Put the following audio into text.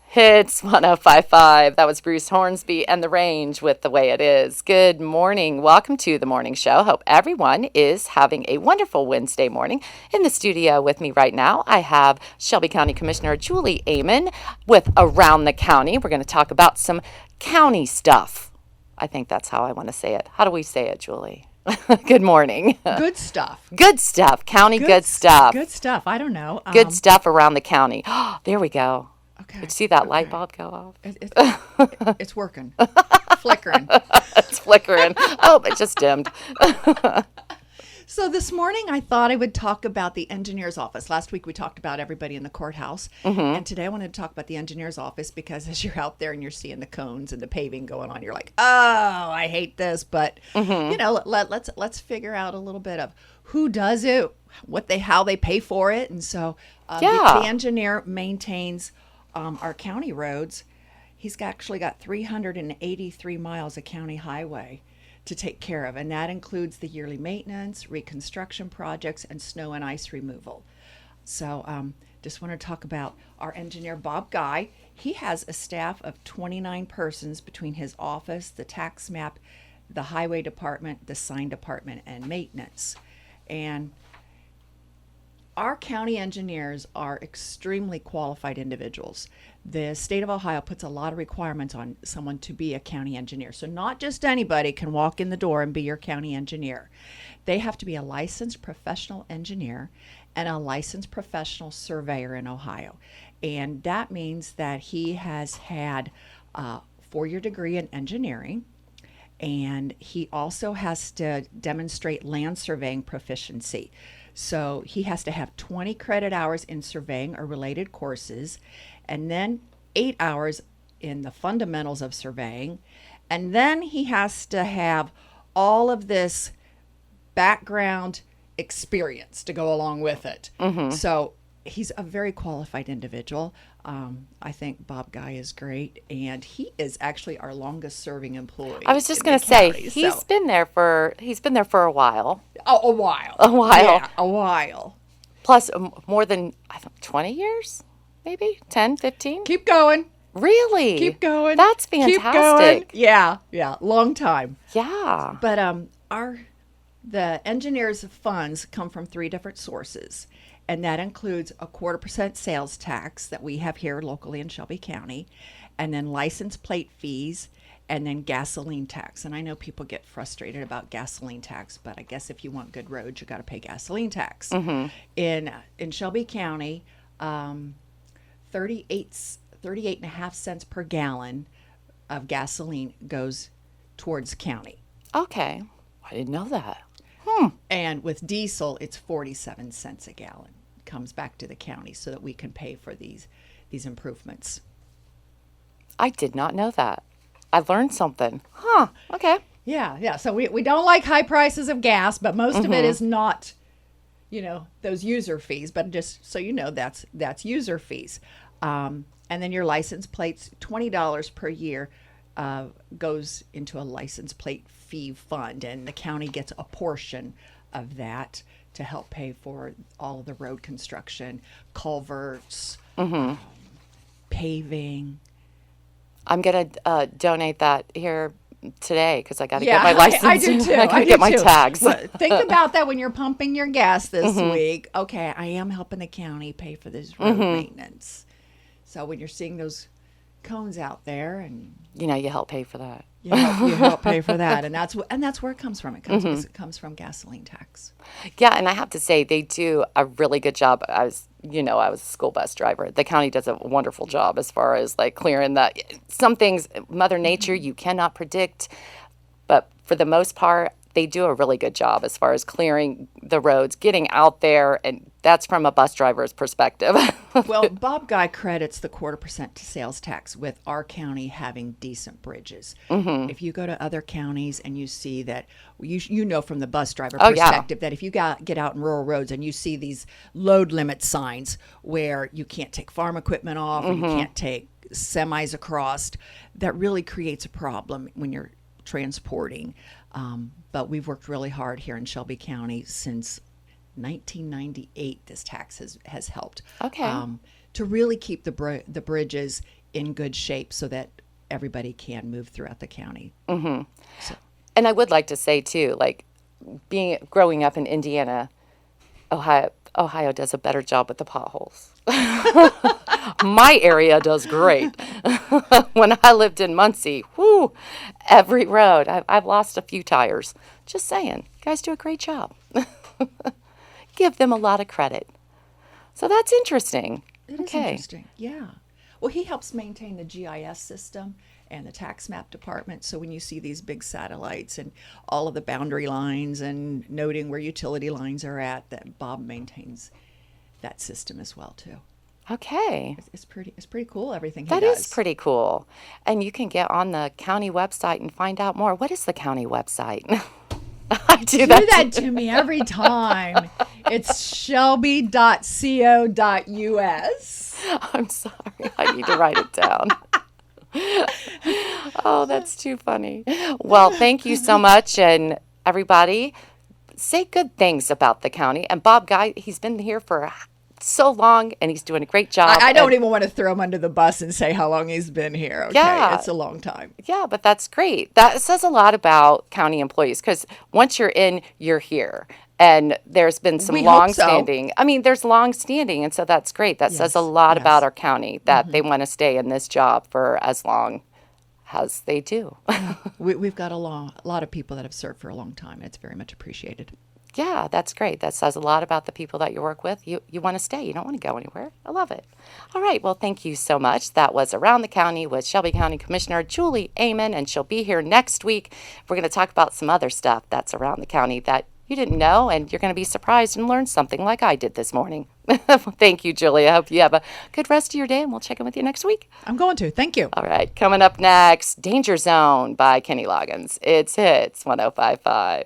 Hits 1055. That was Bruce Hornsby and The Range with The Way It Is. Good morning. Welcome to the morning show. Hope everyone is having a wonderful Wednesday morning. In the studio with me right now, I have Shelby County Commissioner Julie Eheman with Around the County. We're going to talk about some county stuff. I think that's how I want to say it. How do we say it, Julie? Good morning. Good stuff. Good stuff. County good stuff. Good stuff. I don't know. Good stuff around the county. There we go. Okay. Did you see that light bulb go off? It's working. Flickering. It's flickering. Oh, it just dimmed. So this morning I thought I would talk about the engineer's office. Last week we talked about everybody in the courthouse. And today I wanted to talk about the engineer's office because as you're out there and you're seeing the cones and the paving going on, you're like, oh, I hate this. But, let's figure out a little bit of who does it, how they pay for it. And so the engineer maintains our county roads. He's actually got 383 miles of county highway to take care of, and that includes the yearly maintenance, reconstruction projects, and snow and ice removal. So just want to talk about our engineer, Bob Guy. He has a staff of 29 persons between his office, the tax map, the highway department, the sign department, and maintenance. And our county engineers are extremely qualified individuals. The state of Ohio puts a lot of requirements on someone to be a county engineer. So not just anybody can walk in the door and be your county engineer. They have to be a licensed professional engineer and a licensed professional surveyor in Ohio. And that means that he has had a 4-year degree in engineering, and he also has to demonstrate land surveying proficiency. So he has to have 20 credit hours in surveying or related courses, and then 8 hours in the fundamentals of surveying. And then he has to have all of this background experience to go along with it. So he's a very qualified individual. I think Bob Guy is great, and he is actually our longest serving employee. I was just going to say county, he's been there for a while. Oh, a while. Yeah, a while. Plus more than 20 years, maybe 10, 15. Keep going. Really? Keep going. That's Keep fantastic. going. Yeah, long time. Yeah. But the engineers' funds come from 3 different sources, and that includes a 0.25% sales tax that we have here locally in Shelby County, and then license plate fees, and then gasoline tax. And I know people get frustrated about gasoline tax, but I guess if you want good roads, you got to pay gasoline tax. In Shelby County, 38.5 cents per gallon of gasoline goes towards county. Okay. I didn't know that. And with diesel, it's 47 cents a gallon. It comes back to the county so that we can pay for these improvements. I did not know that. I learned something. Okay. Yeah. So we don't like high prices of gas, but most of it is not, those user fees. But just so you know, that's user fees. And then your license plates, $20 per year goes into a license plate fee fund, and the county gets a portion of that to help pay for all of the road construction, culverts, paving. I'm going to donate that here today because I got to get my license. I do too. I got to get my tags. Well, think about that when you're pumping your gas this week. Okay, I am helping the county pay for this road maintenance. So when you're seeing those cones out there, and you help pay for that. You help pay for that, and that's where it comes from. It comes from gasoline tax. Yeah, and I have to say they do a really good job. I was a school bus driver. The county does a wonderful job as far as like clearing that. Some things, Mother Nature, you cannot predict, but for the most part, they do a really good job as far as clearing the roads, getting out there, and that's from a bus driver's perspective. Well, Bob Guy credits the 0.25% to sales tax with our county having decent bridges. If you go to other counties and you see that, from the bus driver perspective, that if you get out in rural roads and you see these load limit signs where you can't take farm equipment off or you can't take semis across, that really creates a problem when you're transporting. But we've worked really hard here in Shelby County since 1998 this tax has helped. Okay. To really keep the bridges in good shape so that everybody can move throughout the county. Mm-hmm. And I would like to say too, like growing up in Indiana, Ohio does a better job with the potholes. My area does great. When I lived in Muncie, whoo, every road, I've lost a few tires. Just saying, you guys do a great job. Give them a lot of credit. So that's interesting. It is interesting, yeah. Well, he helps maintain the GIS system and the tax map department. So when you see these big satellites and all of the boundary lines and noting where utility lines are at, that Bob maintains that system as well too. Okay. It's pretty cool, everything he That does. is pretty cool. And you can get on the county website and find out more. What is the county website? I do that to me every time. It's shelby.co.us. I'm sorry. I need to write it down. Oh, that's too funny. Well, thank you so much. And everybody, say good things about the county. And Bob Guy, he's been here for so long and he's doing a great job. I don't even want to throw him under the bus and say how long he's been here. Okay, yeah. It's a long time. Yeah, but that's great. That says a lot about county employees because once you're in, you're here. And there's been some long-standing. So. I mean, there's long-standing, and so that's great. That says a lot about our county, that they want to stay in this job for as long as they do. We've got a lot of people that have served for a long time, and it's very much appreciated. Yeah, that's great. That says a lot about the people that you work with. You want to stay. You don't want to go anywhere. I love it. All right. Well, thank you so much. That was Around the County with Shelby County Commissioner Julie Eheman, and she'll be here next week. We're going to talk about some other stuff that's around the county that you didn't know, and you're going to be surprised and learn something like I did this morning. Thank you, Julie. I hope you have a good rest of your day, and we'll check in with you next week. I'm going to. Thank you. All right. Coming up next, Danger Zone by Kenny Loggins. It's Hits 105.5.